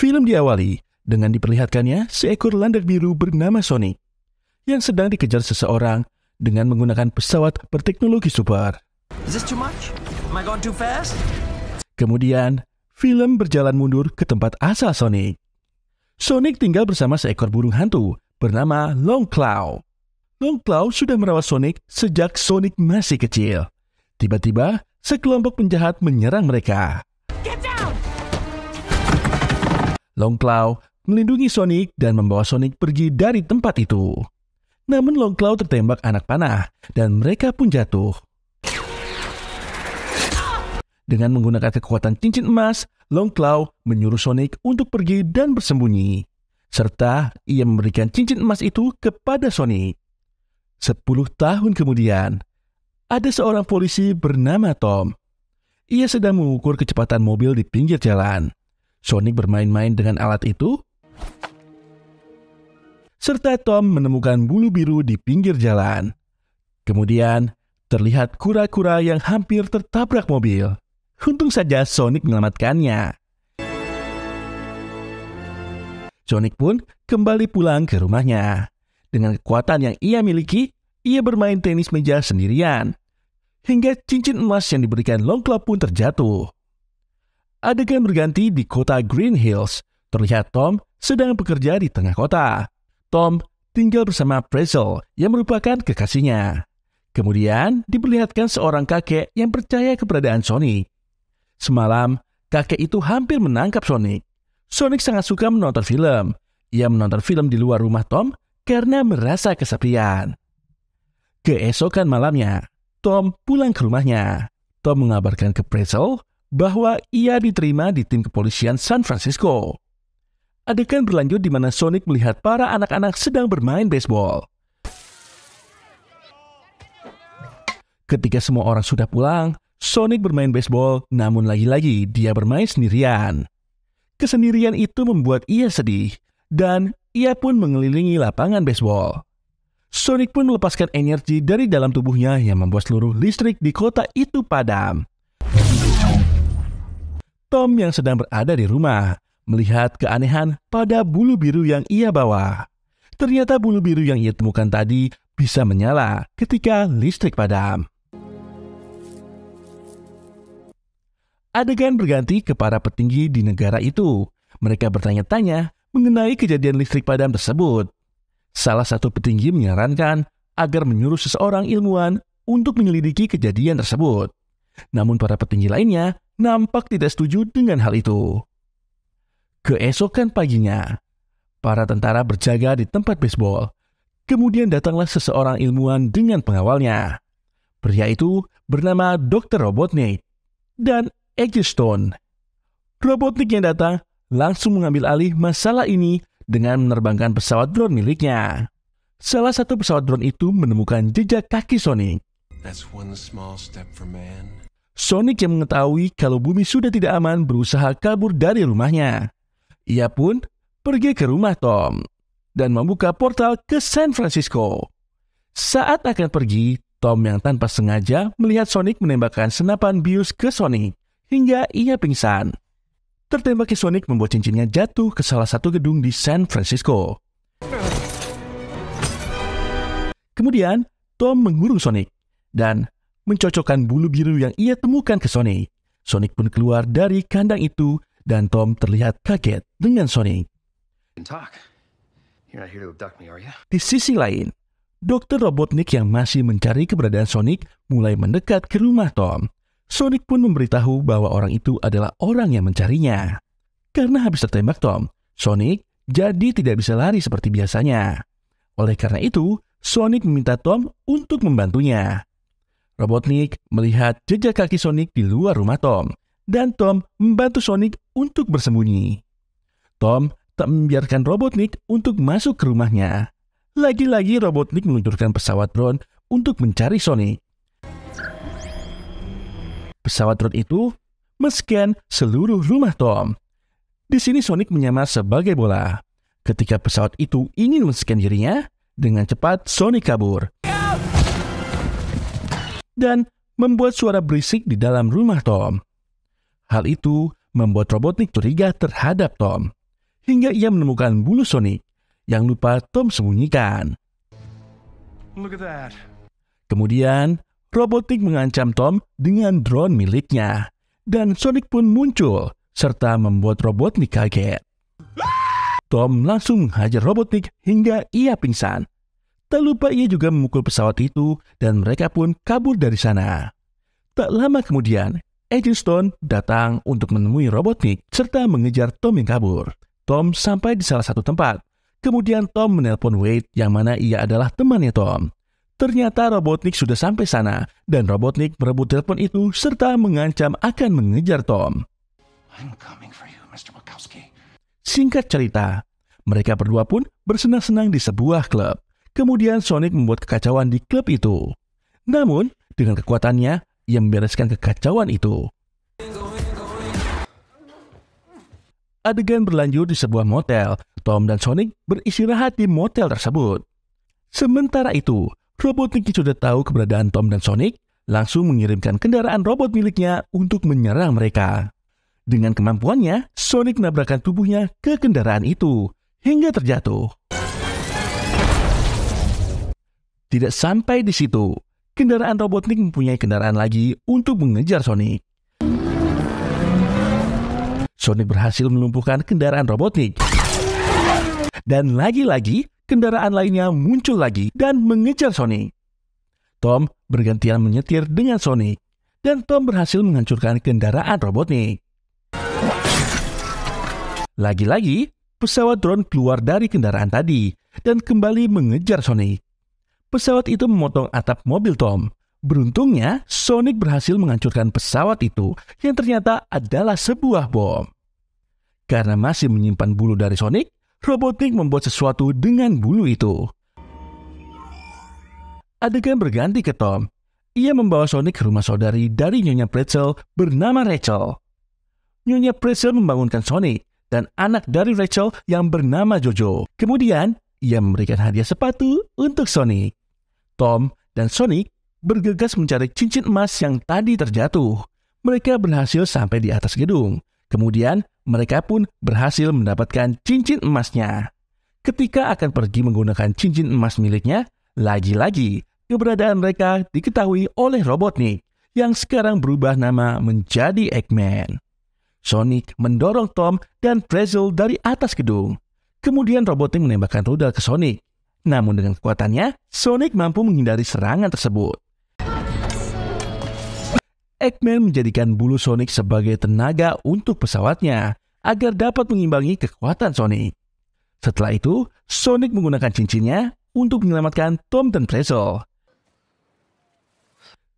Film diawali dengan diperlihatkannya seekor landak biru bernama Sonic yang sedang dikejar seseorang dengan menggunakan pesawat berteknologi super. Is this too much? Am I going too fast? Kemudian, film berjalan mundur ke tempat asal Sonic. Sonic tinggal bersama seekor burung hantu bernama Longclaw. Longclaw sudah merawat Sonic sejak Sonic masih kecil. Tiba-tiba, sekelompok penjahat menyerang mereka. Get down! Longclaw melindungi Sonic dan membawa Sonic pergi dari tempat itu. Namun Longclaw tertembak anak panah dan mereka pun jatuh. Dengan menggunakan kekuatan cincin emas, Longclaw menyuruh Sonic untuk pergi dan bersembunyi. Serta ia memberikan cincin emas itu kepada Sonic. 10 tahun kemudian, ada seorang polisi bernama Tom. Ia sedang mengukur kecepatan mobil di pinggir jalan. Sonic bermain-main dengan alat itu, serta Tom menemukan bulu biru di pinggir jalan. Kemudian, terlihat kura-kura yang hampir tertabrak mobil. Untung saja Sonic menyelamatkannya. Sonic pun kembali pulang ke rumahnya. Dengan kekuatan yang ia miliki, ia bermain tenis meja sendirian. Hingga cincin emas yang diberikan Longclaw pun terjatuh. Adegan berganti di kota Green Hills. Terlihat Tom sedang bekerja di tengah kota. Tom tinggal bersama Pretzel yang merupakan kekasihnya. Kemudian diperlihatkan seorang kakek yang percaya keberadaan Sonic. Semalam, kakek itu hampir menangkap Sonic. Sonic sangat suka menonton film. Ia menonton film di luar rumah Tom karena merasa kesepian. Keesokan malamnya, Tom pulang ke rumahnya. Tom mengabarkan ke Pretzel bahwa ia diterima di tim kepolisian San Francisco. Adegan berlanjut di mana Sonic melihat para anak-anak sedang bermain baseball. Ketika semua orang sudah pulang, Sonic bermain baseball, namun lagi-lagi dia bermain sendirian. Kesendirian itu membuat ia sedih, dan ia pun mengelilingi lapangan baseball. Sonic pun melepaskan energi dari dalam tubuhnya yang membuat seluruh listrik di kota itu padam. Tom yang sedang berada di rumah melihat keanehan pada bulu biru yang ia bawa. Ternyata bulu biru yang ia temukan tadi bisa menyala ketika listrik padam. Adegan berganti ke para petinggi di negara itu. Mereka bertanya-tanya mengenai kejadian listrik padam tersebut. Salah satu petinggi menyarankan agar menyuruh seseorang ilmuwan untuk menyelidiki kejadian tersebut. Namun para petinggi lainnya nampak tidak setuju dengan hal itu. Keesokan paginya, para tentara berjaga di tempat baseball. Kemudian datanglah seseorang ilmuwan dengan pengawalnya. Pria itu bernama Dr. Robotnik dan Eggstone. Robotnik yang datang langsung mengambil alih masalah ini dengan menerbangkan pesawat drone miliknya. Salah satu pesawat drone itu menemukan jejak kaki Sonic. That's one small step for man. Sonic yang mengetahui kalau bumi sudah tidak aman berusaha kabur dari rumahnya. Ia pun pergi ke rumah Tom dan membuka portal ke San Francisco. Saat akan pergi, Tom yang tanpa sengaja melihat Sonic menembakkan senapan bius ke Sonic hingga ia pingsan. Tertembaknya Sonic membuat cincinnya jatuh ke salah satu gedung di San Francisco. Kemudian, Tom mengurung Sonic dan mencocokkan bulu biru yang ia temukan ke Sonic. Sonic pun keluar dari kandang itu dan Tom terlihat kaget dengan Sonic. Di sisi lain, Dr. Robotnik yang masih mencari keberadaan Sonic mulai mendekat ke rumah Tom. Sonic pun memberitahu bahwa orang itu adalah orang yang mencarinya. Karena habis tertembak Tom, Sonic jadi tidak bisa lari seperti biasanya. Oleh karena itu, Sonic meminta Tom untuk membantunya. Robotnik melihat jejak kaki Sonic di luar rumah Tom, dan Tom membantu Sonic untuk bersembunyi. Tom tak membiarkan Robotnik untuk masuk ke rumahnya. Lagi-lagi Robotnik meluncurkan pesawat drone untuk mencari Sonic. Pesawat drone itu men-scan seluruh rumah Tom. Di sini Sonic menyamar sebagai bola. Ketika pesawat itu ingin men-scan dirinya, dengan cepat Sonic kabur dan membuat suara berisik di dalam rumah Tom. Hal itu membuat Robotnik curiga terhadap Tom. hingga ia menemukan bulu Sonic yang lupa Tom sembunyikan. Look at that. Kemudian, Robotnik mengancam Tom dengan drone miliknya, dan Sonic pun muncul serta membuat Robotnik kaget. Tom langsung menghajar Robotnik hingga ia pingsan. Tak lupa ia juga memukul pesawat itu dan mereka pun kabur dari sana. Tak lama kemudian, Agent Stone datang untuk menemui Robotnik serta mengejar Tom yang kabur. Tom sampai di salah satu tempat. Kemudian Tom menelpon Wade yang mana ia adalah temannya Tom. Ternyata Robotnik sudah sampai sana dan Robotnik merebut telepon itu serta mengancam akan mengejar Tom. I'm coming for you, Mr. Wachowski. Singkat cerita, mereka berdua pun bersenang-senang di sebuah klub. Kemudian Sonic membuat kekacauan di klub itu. Namun, dengan kekuatannya, ia membereskan kekacauan itu. Adegan berlanjut di sebuah motel. Tom dan Sonic beristirahat di motel tersebut. Sementara itu, Robotnik yang sudah tahu keberadaan Tom dan Sonic langsung mengirimkan kendaraan robot miliknya untuk menyerang mereka. Dengan kemampuannya, Sonic menabrakkan tubuhnya ke kendaraan itu hingga terjatuh. Tidak sampai di situ, kendaraan Robotnik mempunyai kendaraan lagi untuk mengejar Sonic. Sonic berhasil melumpuhkan kendaraan Robotnik. Dan lagi-lagi, kendaraan lainnya muncul lagi dan mengejar Sonic. Tom bergantian menyetir dengan Sonic, dan Tom berhasil menghancurkan kendaraan Robotnik. Lagi-lagi, pesawat drone keluar dari kendaraan tadi dan kembali mengejar Sonic. Pesawat itu memotong atap mobil Tom. Beruntungnya, Sonic berhasil menghancurkan pesawat itu yang ternyata adalah sebuah bom. Karena masih menyimpan bulu dari Sonic, Robotnik membuat sesuatu dengan bulu itu. Adegan berganti ke Tom. Ia membawa Sonic ke rumah saudari dari Nyonya Pretzel bernama Rachel. Nyonya Pretzel membangunkan Sonic dan anak dari Rachel yang bernama Jojo. Kemudian, ia memberikan hadiah sepatu untuk Sonic. Tom dan Sonic bergegas mencari cincin emas yang tadi terjatuh. Mereka berhasil sampai di atas gedung. Kemudian, mereka pun berhasil mendapatkan cincin emasnya. Ketika akan pergi menggunakan cincin emas miliknya, lagi-lagi keberadaan mereka diketahui oleh Robotnik yang sekarang berubah nama menjadi Eggman. Sonic mendorong Tom dan Pretzel dari atas gedung. Kemudian Robotnik menembakkan rudal ke Sonic. Namun dengan kekuatannya, Sonic mampu menghindari serangan tersebut. Eggman menjadikan bulu Sonic sebagai tenaga untuk pesawatnya agar dapat mengimbangi kekuatan Sonic. Setelah itu, Sonic menggunakan cincinnya untuk menyelamatkan Tom dan Pretzel.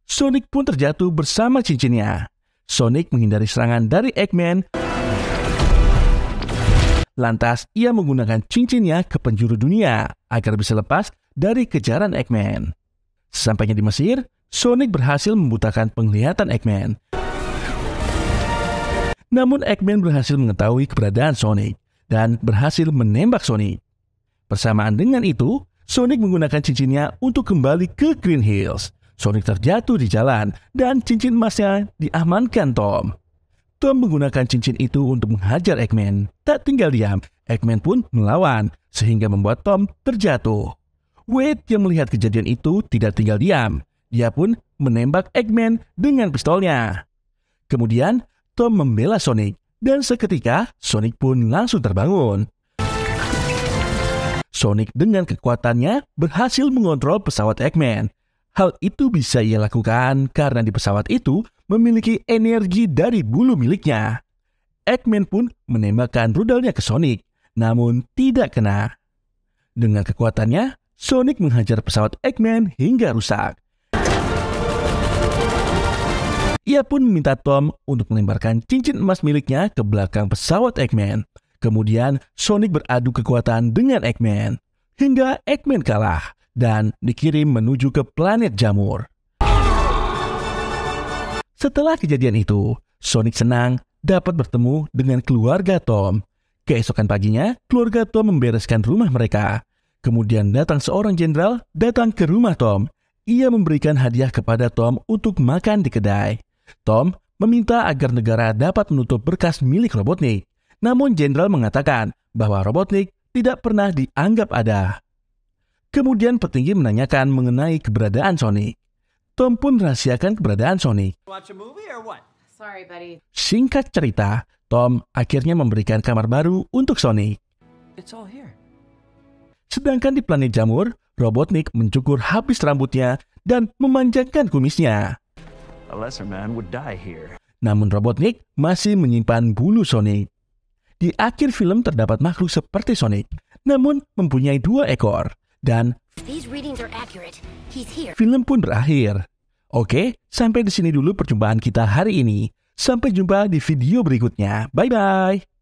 Sonic pun terjatuh bersama cincinnya. Sonic menghindari serangan dari Eggman. Lantas, ia menggunakan cincinnya ke penjuru dunia agar bisa lepas dari kejaran Eggman. Sesampainya di Mesir, Sonic berhasil membutakan penglihatan Eggman. Namun Eggman berhasil mengetahui keberadaan Sonic dan berhasil menembak Sonic. Bersamaan dengan itu, Sonic menggunakan cincinnya untuk kembali ke Green Hills. Sonic terjatuh di jalan dan cincin emasnya diamankan Tom. Tom menggunakan cincin itu untuk menghajar Eggman. Tak tinggal diam, Eggman pun melawan sehingga membuat Tom terjatuh. Wade yang melihat kejadian itu tidak tinggal diam. Dia pun menembak Eggman dengan pistolnya. Kemudian, Tom membela Sonic, dan seketika Sonic pun langsung terbangun. Sonic dengan kekuatannya berhasil mengontrol pesawat Eggman. Hal itu bisa ia lakukan karena di pesawat itu memiliki energi dari bulu miliknya. Eggman pun menembakkan rudalnya ke Sonic, namun tidak kena. Dengan kekuatannya, Sonic menghajar pesawat Eggman hingga rusak. Ia pun meminta Tom untuk melemparkan cincin emas miliknya ke belakang pesawat Eggman. Kemudian Sonic beradu kekuatan dengan Eggman hingga Eggman kalah dan dikirim menuju ke planet jamur. Setelah kejadian itu, Sonic senang dapat bertemu dengan keluarga Tom. Keesokan paginya, keluarga Tom membereskan rumah mereka. Kemudian datang seorang jenderal datang ke rumah Tom. Ia memberikan hadiah kepada Tom untuk makan di kedai. Tom meminta agar negara dapat menutup berkas milik Robotnik. Namun jenderal mengatakan bahwa Robotnik tidak pernah dianggap ada. Kemudian petinggi menanyakan mengenai keberadaan Sonic. Tom pun merahasiakan keberadaan Sonic. Watch a movie or what? Sorry, buddy. Singkat cerita, Tom akhirnya memberikan kamar baru untuk Sonic. It's all here. Sedangkan di planet Jamur, Robotnik mencukur habis rambutnya dan memanjangkan kumisnya. A lesser man would die here. Namun Robotnik masih menyimpan bulu Sonic. Di akhir film terdapat makhluk seperti Sonic, namun mempunyai 2 ekor. Dan These readings are accurate. He's here. film pun berakhir. Oke, sampai di sini dulu perjumpaan kita hari ini. Sampai jumpa di video berikutnya. Bye-bye.